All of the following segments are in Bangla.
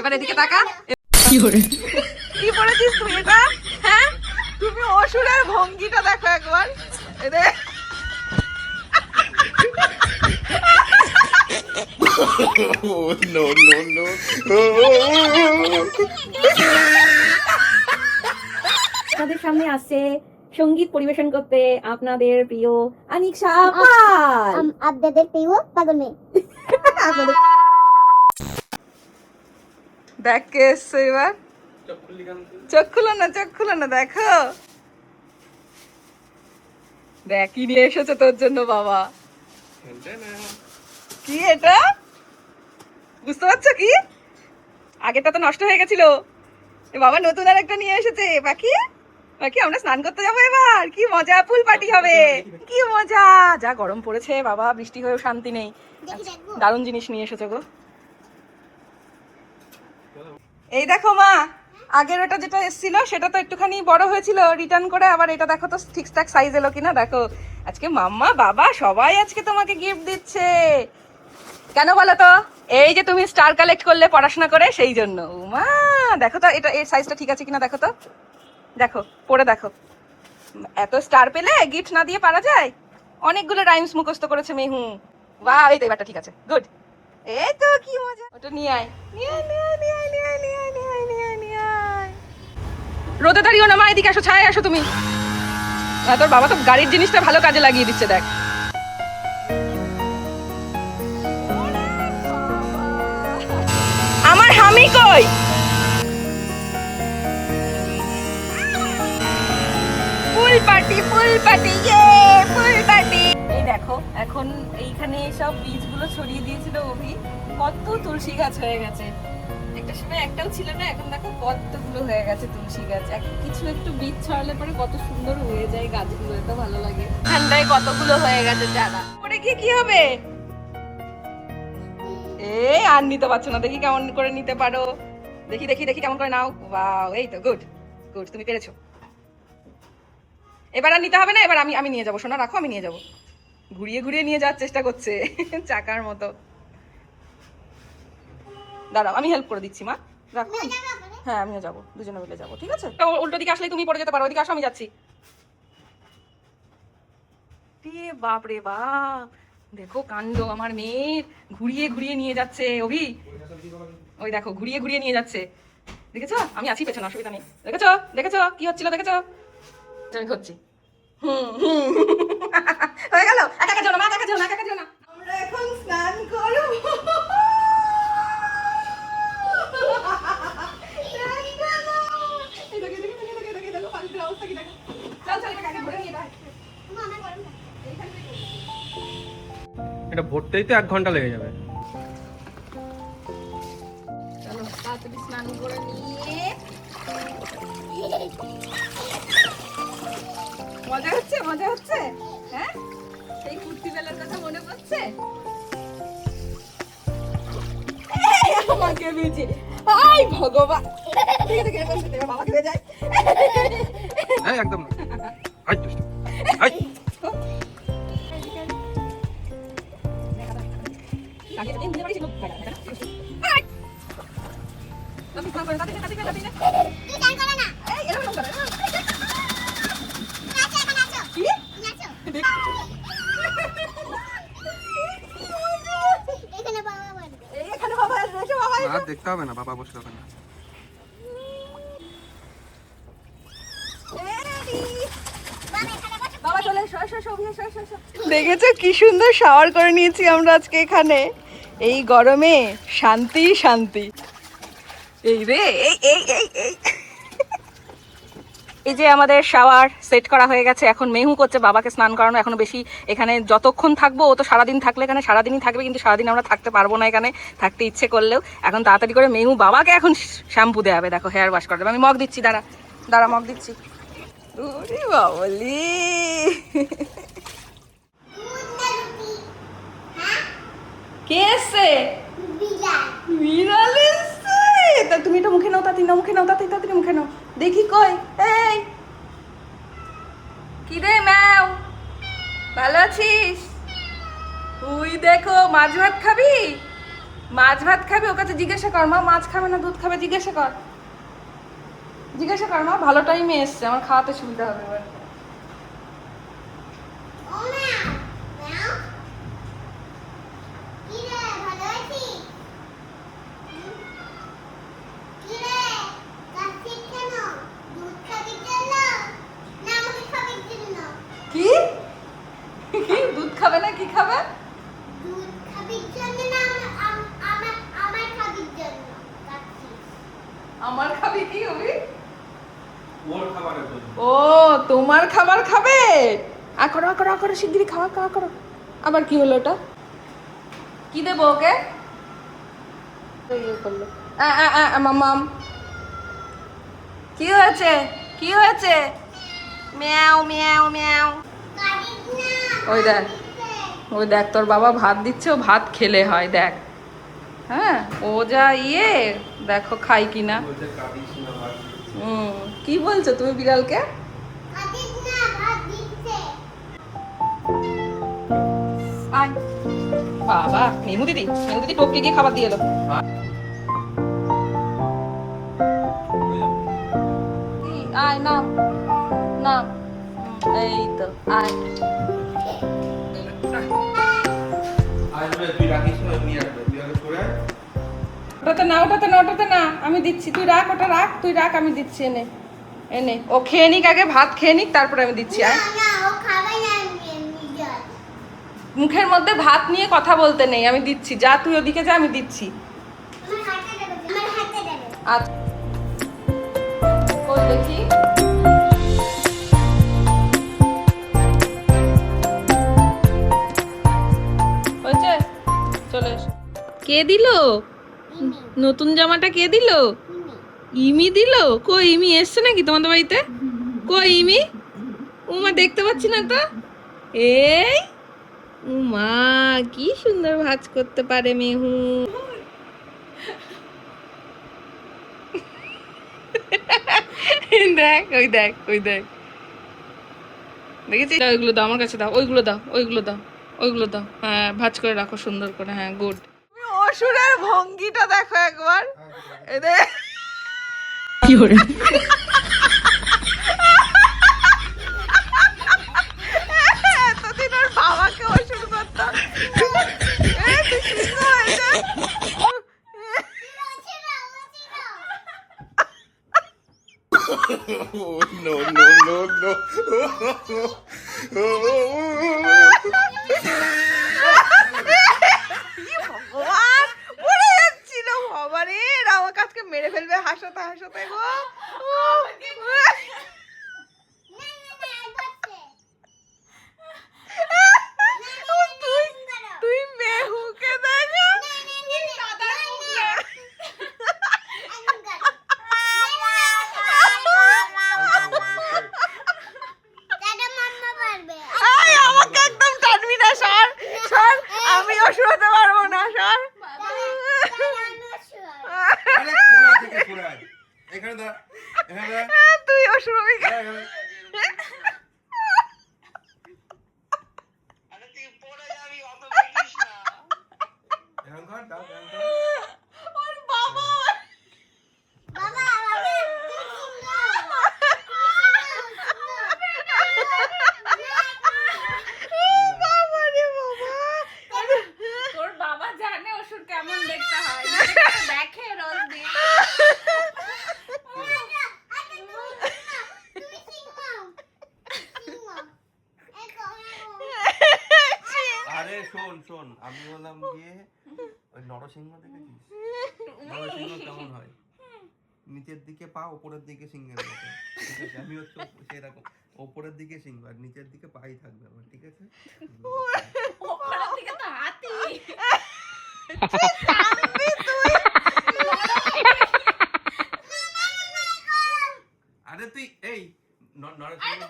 এবার এদিকে তাকা। কি পড়েছিস তুই এটা? হ্যাঁ, তুমি অসুরের ভঙ্গিটা দেখো একবার। No, no, no. আপনাদের সামনে আসছে সঙ্গীত পরিবেশন করতে আপনাদের প্রিয় আনিশা পাল। আপনাদের প্রিয় পাগল মেয়ে। দেখ কে এসছে এবার। চোখ খুলো না দেখো। দেখ কি নিয়ে এসেছে তোর জন্য বাবা। কি এটা বুঝতে পারছো কি? আগেরটা তো নষ্ট হয়ে গেছিল, বাবা নতুন আর একটা নিয়ে এসেছে। পাখি পাখি আমরা স্নান করতে যাবো এবার, কি মজা, পুল পার্টি হবে, কি মজা। যা গরম পড়েছে বাবা, বৃষ্টি হয়েও শান্তি নেই। দারুণ জিনিস নিয়ে এসেছো গো। এই দেখো মা, আগের ওটা যেটা এসেছিল সেটা তো একটুখানি বড় হয়েছিল, রিটার্ন করে আবার এটা দেখো তো ঠিকঠাক সাইজ এলো কিনা দেখো। আজকে মাম্মা বাবা সবাই আজকে তোমাকে গিফট দিচ্ছে। কেন বলো তো? এই যে তুমি স্টার কালেক্ট করলে পড়াশোনা করে, সেই জন্য। মা দেখো তো এটা এর সাইজটা ঠিক আছে কিনা দেখো তো, দেখো পড়ে দেখো। এত স্টার পেলে গিফট না দিয়ে পারা যায়? অনেকগুলো রাইমস মুখস্থ করেছে মেহু। বাহ, এই তো এবারটা ঠিক আছে, গুড। এই তো কি মজা। ওটা নিয়ে আয়, রোদে দাঁড়িও না মা, এদিকে আসো, ছায় আসো তুমি। তোর বাবা তো গাড়ির জিনিসটা ভালো কাজে লাগিয়ে দিচ্ছে দেখ। আমার হামি কই? ফুল পার্টি ইয়ে ফুল পার্টি। এই দেখো এখন এইখানে সব বীজগুলো ছড়িয়ে দিয়েছিল অভি, কত তুলসী গাছ হয়ে গেছে। একটা সময় একটাও ছিল না, এখন দেখো কতগুলো হয়ে গেছে তুলসী গাছ। কিছু একটু বীজ ছড়ালে পরে কত সুন্দর হয়ে যায় গাছগুলো, এত ভালো লাগে। ঠান্ডায় কতগুলো হয়ে গেছে চারা। পরে গিয়ে কি হবে? আর নিতে পারছো না, দেখি কেমন করে নিতে পারো। দেখি কেমন করে নাও। ওয়াও, এই তো গুড, তুমি পেরেছো। এবার আর নিতে হবে না, এবার আমি নিয়ে যাবো। সোনা রাখো, আমি নিয়ে যাবো। ঘুরিয়ে নিয়ে যাওয়ার চেষ্টা করছে চাকার মতো। দাঁড়াও আমি হেল্প করে দিচ্ছি মা, রাখো। হ্যাঁ আমিও যাবো, দুজনে মিলে যাবো, ঠিক আছে? উল্টো দিকে আসলে তুমি পড়ে যেতে পারো, ওইদিকে আসো আমি যাচ্ছি। বাপ রে বাপ, দেখো কাণ্ড আমার মেয়ের, ঘুরিয়ে নিয়ে যাচ্ছে অভি। ওই দেখো ঘুরিয়ে নিয়ে যাচ্ছে, দেখেছো? আমি আছি পেছনে, অসুবিধা নেই। দেখেছো কি হচ্ছিল? দেখেছো? আমি করছি। হয়ে গেল। একা যেও না মা, একা যেও না। আমরা এখন স্নান করব। এটা ভরতেই তো 1 ঘন্টা লেগে যাবে। চলো তাড়াতাড়ি স্নান করে নিয়ে। মজা হচ্ছে হ্যাঁ? সেই কুর্তি বেলার কথা মনে পড়ছে? আমাকে বুঝি, আই ভগবান, বাবাকে হয়ে যায়। একদম আই দুষ্ট আই। আর দেখতে হবে না, বাবা বসে হবে না। দেখেছো কি সুন্দর শাওয়ার করে নিয়েছি আমরা আজকে এখানে। এই গরমে শান্তি। এই রে এই যে আমাদের শাওয়ার সেট করা হয়ে গেছে। এখন মেহু করছে বাবাকে স্নান করানো। এখনো বেশি এখানে যতক্ষণ থাকবো, ও তো সারাদিন থাকলে এখানে সারাদিনই থাকবে, কিন্তু সারাদিন আমরা থাকতে পারবো না এখানে, থাকতে ইচ্ছে করলেও। এখন তাড়াতাড়ি করে মেহু বাবাকে এখন শ্যাম্পু দেওয়া হবে। দেখো হেয়ার ওয়াশ করে দেবে। আমি মগ দিচ্ছি, দাঁড়া মগ দিচ্ছি। ওরে বাবলি, কে এসছে? বিড়াল এসছে। তা তুমি এটা মুখে নাও, তাড়াতাড়ি মুখে নাও। দেখি কই, এই কি রে ম্যাও, ভালো আছিস? তুই দেখো মাছ ভাত খাবি? মাছ ভাত খাবে, ওর কাছে জিজ্ঞাসা কর মা মাছ খাবে না দুধ খাবে, জিজ্ঞাসা কর মা। ভালো টাইমে এসছে, আমার খাওয়াতে সুবিধা হবে এবার। কি কি দুধ খাবে না কি খাবে? আমার খাবি কি হবি? ওর খাবারের জন্য। ও তোমার খাবার খাবে? করো শিগগিরই খাওয়া করো। আবার কি হলো ওটা? কি দেবো ওকে? ইয়ে করলো মামাম। কি হয়েছে? ম্যাও ম্যাও ম্যাও। ওই দেখ তোর বাবা ভাত দিচ্ছে, ও ভাত খেলে হয় দেখ। হ্যাঁ ও যা দেখো খাই কিনা। বলছে কাঁদিস না ভাত। কি বলছো তুমি বিড়ালকে? আয় বাবা, মেমু দিদি টপকে গিয়ে খাবার দিয়ে এলো। আয় না এই তো আয়। আসবে তুই রাখিস না, এমনি আসবে, তুই আগে সরে আয়। ওটাতে না আমি দিচ্ছি, তুই রাখ ওটা রাখ, তুই রাখ আমি দিচ্ছি। এনে ও খেয়ে নিক, আগে ভাত খেয়ে নিক, তারপরে আমি দিচ্ছি। আয় মুখের মধ্যে ভাত নিয়ে কথা বলতে নেই, আমি দিচ্ছি। যা তুই ওদিকে যা, আমি দিচ্ছি। আচ্ছা ওই দেখি হয়েছে, চলে এসো। কে দিল নতুন জামাটা? কে দিল? ইমি দিল? কই ইমি এসছে নাকি তোমাদের বাড়িতে? কই ইমি? উমা দেখতে পাচ্ছি না তো। এই উমা কি সুন্দর ভাঁজ করতে পারে মেহু। দেখ দেখেছি? ওইগুলো দাও আমার কাছে, দাও ওইগুলো দাও। হ্যাঁ ভাঁজ করে রাখো সুন্দর করে। হ্যাঁ গুড। তুমি অসুরের ভঙ্গিটা দেখো একবার। এই দেখ কি হরে এতদিন ওর বাবাকে অসুর করতাম। তুই সিংহ হয়ে যা। ভগবান পড়ে যাচ্ছিল, বাবা রে আমার কাছকে মেরে ফেলবে হাসাতে গো। তুই মেহুকে দেখো। আমাকে একদম টানবি না, সর আমি অসুর হতে পারবো না, সর। আরে কোনা থেকে সরে আয়। এখানে দাঁড়া, তুই অসুর হবি। ওর বাবা তোর বাবা জানে অসুর কেমন দেখতে হয়, দেখে রোজ দিন। আরে শোন আমি বললাম গিয়ে ওই নরসিংহ দেখেছিস? নরসিংহ কেমন হয়? নিচের দিকে পা, উপরের দিকে সিংহের মতো, ঠিক আছে? আমি হচ্ছে সেরকম, উপরের দিকে সিংহ আর নিচের দিকে পাই থাকবে আমার, ঠিক আছে? ওপরের দিকে তো হাতি। আরে তুই এই নরসিংহ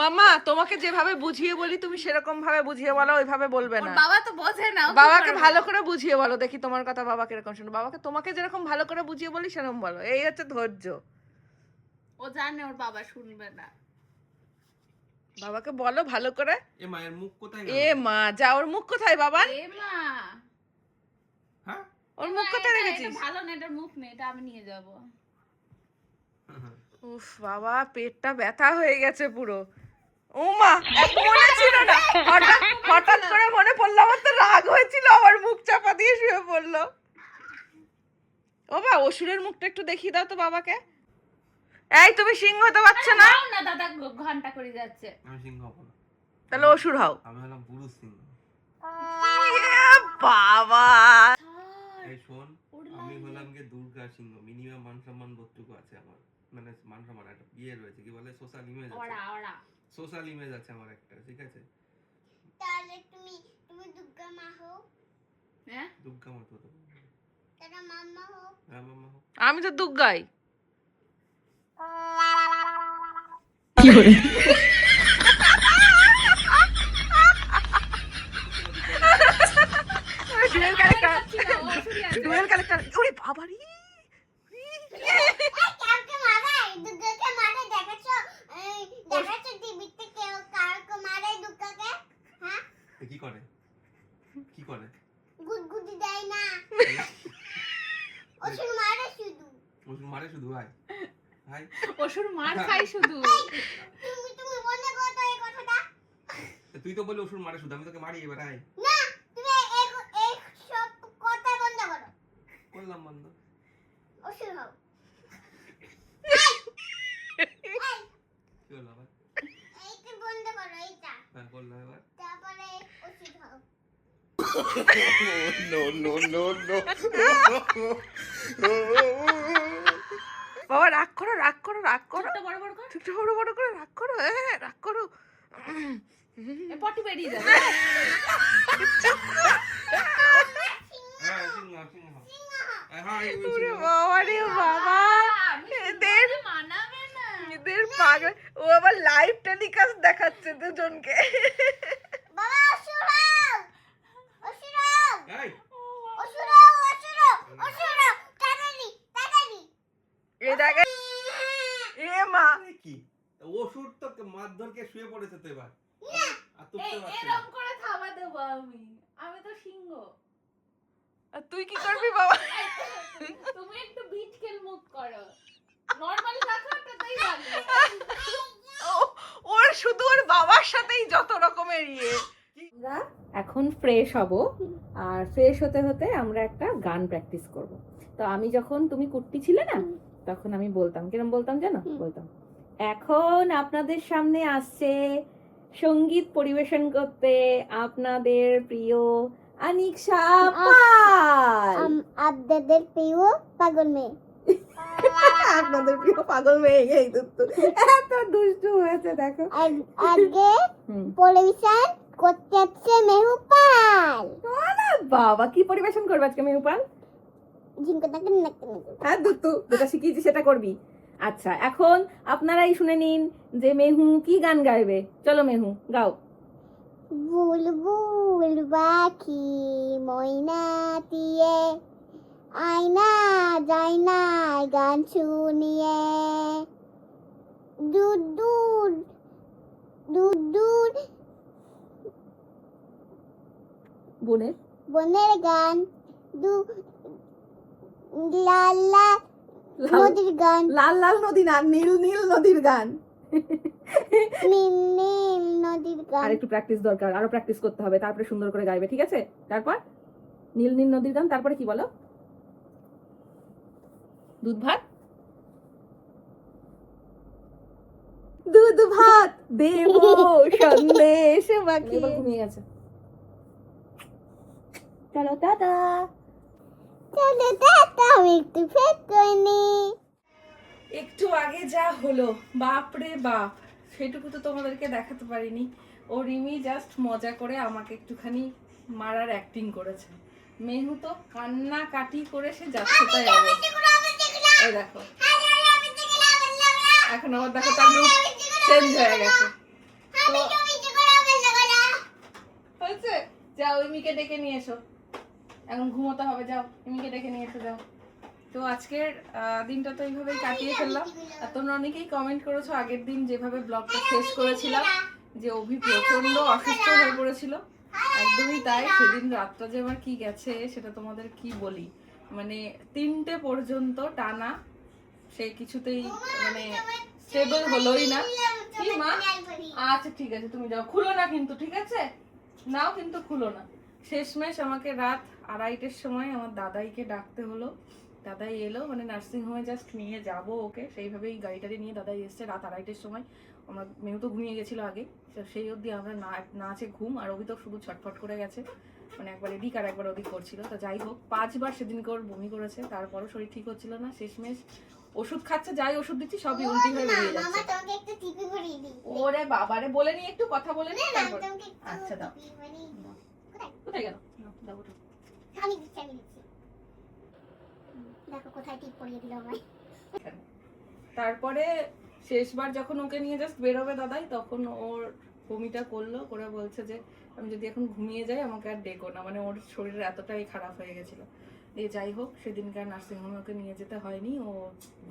মামা তোমাকে যেভাবে বুঝিয়ে বলি তুমি সেরকম ভাবে বুঝিয়ে বলো, ওইভাবে বলবে না। বাবা তো বোঝে না। বাবাকে ভালো করে বুঝিয়ে বলো, দেখি তোমার কথা বাবা কিরকম শুনো। বাবাকে তোমাকে যেরকম ভালো করে বুঝিয়ে বলি সেরকম বলো, এই হচ্ছে ধৈর্য। ও জানে ওর বাবা শুনবে না। বাবাকে বলো ভালো করে। এ মায়ের মুখ কোথায় এ গেল? মা, যা, ওর মুখ কোথায় বাবা? এ মা, হ্যাঁ? ওর মুখ কোথায় এটা রেখেছিস? ভালো না, এটার মুখ নেই, এটা আমি নিয়ে যাব। উফ বাবা, পেটটা ব্যথা হয়ে গেছে পুরো। ও মা, এত মনে ছিল না, হঠাৎ করে মনে পড়লো, আমার তো রাগ হয়েছিল, আমার মুখ চাপা দিয়ে শুয়ে পড়লো। ও বা, অসুরের মুখটা একটু দেখিয়ে দাও তো বাবাকে। এই তুমি সিংহ হতে পারছো না, নাও না দাদা, ঘন্টা করে যাচ্ছে। আমি সিংহ হবো না, তাহলে অসুর হও। আমি হলাম পুরুষ সিংহ। বাবা, এই শোন, আমি হলাম গিয়ে দুর্গা সিংহ। মিনিমাম মান সম্মান বস্তুকু আছে আমার, মানে মান সম্মান একটা ইয়ে রয়েছে, কি বলে, সোশ্যাল ইমেজ আছে, ওরা ওরা সোশ্যাল ইমেজ আছে আমার একটা, ঠিক আছে? তাহলে তুমি দুর্গা মা হও, হ্যাঁ দুর্গা মতো তো, তারা মাম্মা হও। হ্যাঁ মামা হোক। আমি তো দুর্গাই। Dual character, dual character. ওরে বাবারি, কাউকে মারাই, দুর্গাকে মারাই, দেখাচ্ছ টিভিতে কেউ কাউকে মারাই দুর্গাকে? হ্যাঁ, এ কি করে, কি করে? গুদগুদি দেয় না, অসুর মারে শুধু। ওষুধ মারে শুধু, হাই হাই। অসুর মার খাই শুধু। তুমি বন্ধ করো তো এই কথাটা। তুই তো বললি ওষুধ মারে শুধু, আমি তোকে মারি এবার, হাই। না, তুমি এই সব কথা বন্ধ করো, করলাম বন্ধ। অসুর হও। কি হলো আবার? এইটা বন্ধ করো, এইটা, হ্যাঁ করলাম এবার। তারপরে অসুর হও। No, no, no, no. বাবা রাগ করো, রাগ করো, রাগ করো, ছোট্ট বড় বড় কর, ছোট বড় বড় করে রাগ করো, রাগ করো। এ পটি বেরিয়ে যাবে। হ্যাঁ, সিংহ, সিংহ। হ্যাঁ, এই ওই ওরে সিংহ। বাবা রে বাবা, আমি এদের মানাবে না। এদের পাগল। ও আবার লাইভ টেলিকাস্ট দেখাচ্ছে দুজনকে। বাবা অসুর হও, অসুর হও, এই, অসুর হও, অসুর হও, অসুর হও, তাড়াতাড়ি, তাড়াতাড়ি। এই দেখে, এ মা, এই কি? ওষুধ তো মারধরকে শুয়ে পড়েছে তো এবার। আর তুই তো পারছিস না। এরকম করে থাবা দেবো আমি, আমি তো সিংহ। আর তুই কি করবি বাবা? তুমি একটু বিট খেল মুখ করো, নরমালি রাখো, তাই ভালো। ওর শুধু ওর বাবার সাথেই যত রকমের ইয়ে। আমরা এখন ফ্রেশ হব, আর ফ্রেশ হতে হতে আমরা একটা গান প্র্যাকটিস করব। তো আমি যখন তুমি কুট্টি ছিলে না, তখন আমি বলতাম, কিরম বলতাম জানো? বলতাম, এখন আপনাদের সামনে আসছে সঙ্গীত পরিবেশন করতে আপনাদের প্রিয় আনিকশা পাল। আপনাদের প্রিয় পাগল মেয়ে। আপনাদের প্রিয় পাগল মেয়ে, এই তো এত দুষ্টু হয়েছে দেখো। আজকে হুম। পরিবেশন করতে হচ্ছে মেহুপাল। বাবা, কি পরিবেশন করবে আজকে মেহুপাল? ঝিঙ্কটাকে নাকতে নাকতে। হ্যাঁ দুতু, যেটা শিখিয়েছি সেটা করবি। আচ্ছা, এখন আপনারাই শুনে নিন যে মেহু কি গান গাইবে। চলো মেহু, গাও। বুলবুল পাখি ময়না দিয়ে আয়না যায় না গান শুনিয়ে, দূর দূর দূর দূর বোনের বনের গান, লাল লাল নদীর গান, লাল লাল নদী না, নীল নীল নদীর গান। নীল নীল নদীর গান। আর একটু প্র্যাকটিস দরকার, আরো প্র্যাকটিস করতে হবে, তারপরে সুন্দর করে গাইবে, ঠিক আছে? তারপর নীল নীল নদীর গান, তারপরে কি বলো? দুধ ভাত, দুধ ভাত দেব সন্দেশ বাকি। ঘুমিয়ে গেছে। চলো টাটা। চলো টাটা, আমি একটু ফেক করে নি। একটু আগে যা হলো, বাপ রে বাপ, সেটুকু তো তোমাদেরকে দেখাতে পারিনি। ও রিমি জাস্ট মজা করে আমাকে একটুখানি মারার অ্যাক্টিং করেছে। মেহু তো কান্না কাটি করে সে যাচ্ছে তাই অবস্থা। এই দেখো, এখন আবার দেখো তার লুক চেঞ্জ হয়ে গেছে। তো হয়েছে, যাও ইমিকে ডেকে নিয়ে এসো, এখন ঘুমোতে হবে, যাও ইমিকে ডেকে নিয়ে এসো, যাও। তো আজকের দিনটা তো এইভাবেই কাটিয়ে ফেললাম। আর তোমরা অনেকেই কমেন্ট করেছো আগের দিন যেভাবে ব্লগটা শেষ করেছিলাম যে অভি প্রচন্ড অসুস্থ হয়ে পড়েছিল। একদমই তাই, সেদিন রাতটা যে আমার কি গেছে সেটা তোমাদের কি বলি, মানে 3টে পর্যন্ত টানা সে কিছুতেই মানে স্টেবল হলোই না। কি মা? আচ্ছা ঠিক আছে, তুমি যাও, খুলো না কিন্তু, ঠিক আছে? নাও কিন্তু খুলো না। শেষমেশ আমাকে রাত 2:30-এর সময় আমার দাদাইকে ডাকতে হলো। দাদাই এলো, মানে নার্সিং হোমে জাস্ট নিয়ে যাব ওকে, সেইভাবেই গাড়িটারি নিয়ে দাদাই এসছে রাত 2:30-এর সময়। আমরা মেয়েও তো ঘুমিয়ে গেছিলো আগে, তো সেই অবধি আমরা না আছে ঘুম, আর অভি তো শুধু ছটফট করে গেছে, মানে একবার এদিক আর একবার ওদিক করছিল। তো যাই হোক 5বার সেদিনকে ওর বমি করেছে, তারপরও শরীর ঠিক হচ্ছিল না। শেষমেশ ওষুধ খাচ্ছে, যাই ওষুধ দিচ্ছি সবই উল্টি হয়ে বেরিয়ে মামা যাচ্ছে। তোমাকে একটু টিপি পরিয়ে দিই। ওরে বাবারে, বলে নি একটু, কথা বলে নি না, তারপর। তোমাকে একটু আচ্ছা দাও, টিপি পরিয়ে দিই। কোথায় গেল? দাও ওটা। আমি দিচ্ছি। দেখো কোথায় টিপ পরিয়ে দিল আমায়। তারপরে শেষবার যখন ওকে নিয়ে জাস্ট বেরোবে দাদাই, তখন ওর বমিটা করলো, করে বলছে যে আমি যদি এখন ঘুমিয়ে যাই আমাকে আর ডেকো না, মানে ওর শরীর এতটাই খারাপ হয়ে গেছিল। দিয়ে যাই হোক সেদিনকার নার্সিংহোমে ওকে নিয়ে যেতে হয়নি, ও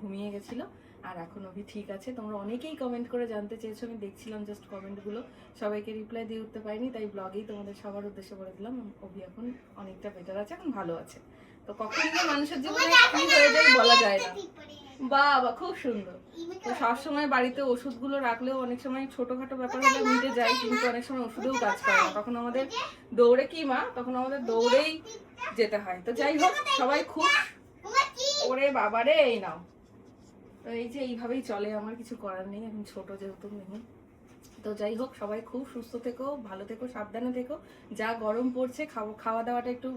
ঘুমিয়ে গেছিল। আর এখন অভি ঠিক আছে। তোমরা অনেকেই কমেন্ট করে জানতে চেয়েছো, আমি দেখছিলাম জাস্ট কমেন্টগুলো, সবাইকে রিপ্লাই দিয়ে উঠতে পারিনি, তাই ব্লগেই তোমাদের সবার উদ্দেশ্যে বলে দিলাম অভি এখন অনেকটা বেটার আছে, এখন ভালো আছে। তো কখন যে মানুষের জীবনে কি হয়ে যায় বলা যায় না। টিপ পরিয়ে দিই। বাবা খুব সুন্দর। ইমেকে তো সবসময় বাড়িতে ওষুধগুলো রাখলেও অনেক সময় ছোটখাটো ব্যাপার হলে মিটে যায়, কিন্তু অনেক সময় ওষুধেও কাজ করে না, তখন আমাদের দৌড়ে কি মা, তখন আমাদের দৌড়েই যেতে হয়। তো যাই হোক সবাই খুব, তোমার কি? ওরে বাবারে এই নাও। তো এই যে এইভাবেই চলে, আমার কিছু করার নেই, এখন ছোট যেহেতু মেহু। তো যাই হোক সবাই খুব সুস্থ থেকো, ভালো থেকো, সাবধানে থেকো। যা গরম পড়ছে, খাওয়া দাওয়াটা একটু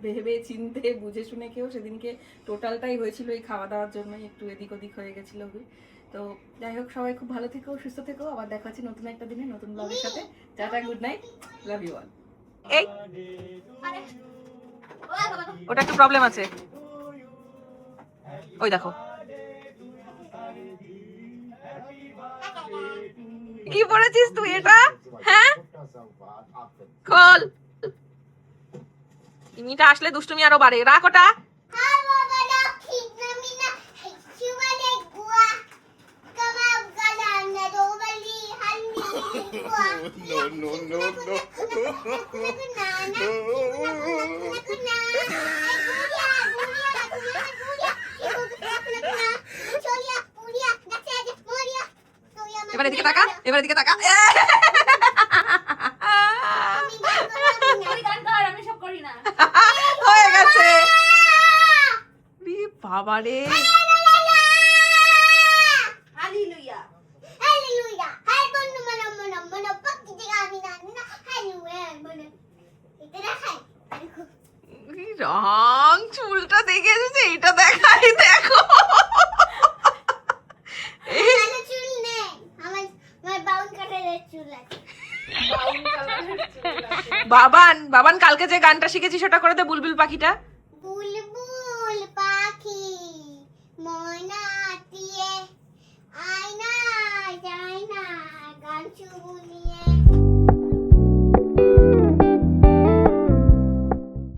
ভেবে চিনতে বুঝে শুনে খেও। সেদিনকে টোটালটাই হয়েছিল এই খাওয়া দাওয়ার জন্যই, একটু এদিক ওদিক হয়ে গেছিল। তো যাই হোক সবাই খুব ভালো থেকো, সুস্থ থেকো, আবার দেখা হচ্ছে নতুন একটা দিনে নতুন ব্লগের সাথে। Tata, good night, love you all. এই ওটা একটু প্রবলেম আছে, ওই দেখো কি পড়েছিস তুই এটা, হ্যাঁ খোল। ইমিটা আসলে দুষ্টুমি আরো বাড়ে, রাখ ওটা। হ্যাঁ বাবা লক্ষ্মী নামিনা শিবালে গুয়া কামা গালানা দোবলি হান্নি গুয়া No, no, no, এবার এদিকে তাকা, এবার এদিকে তাকা। তুই গান কর, আমি সব করি না। হয়ে গেছে। বাবা রে, hallelujah. Hallelujah. Hai bonu mana mana mana pak kita kami nana. Hallelujah mana. Itu dah hai. রং চুলটা দেখে এসেছে, এটা দেখাই দেখো। Kalau cul ne. আমার বাউন কাটারের চুল আছে। ব্রাউন কালারের চুল আছে। বাবান কালকে যে গানটা শিখেছি সেটা করে দে, বুলবুল পাখিটা।